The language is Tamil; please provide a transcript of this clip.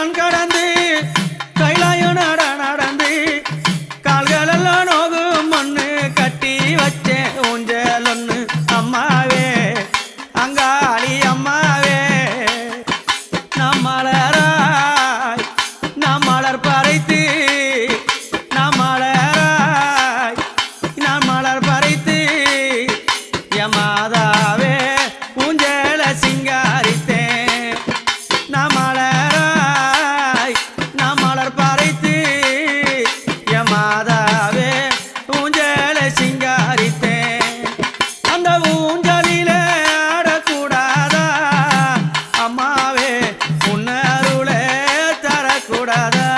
நான் கடந்து கைலாயம் நடந்து கால்களெல்லாம் நோகும் மண்ணு கட்டி வச்சேன் ஊஞ்சல் ஒண்ணு அம்மாவே அங்காளி அம்மாவே நாம் மலராய் நாம் மலர் பறைத்து நாம் மலராய் நாம் மலர் பறைத்து மாதாவே ஊஞ்சல சிங்காரித்தேன் நாம் மலராய் நாம் மலர் பறைத்து மாதாவே ஊஞ்சல சிங்காரித்தேன் அந்த ஊஞ்சலிலே ஆடக்கூடாதா அம்மாவே உன்னருளே தரக்கூடாதா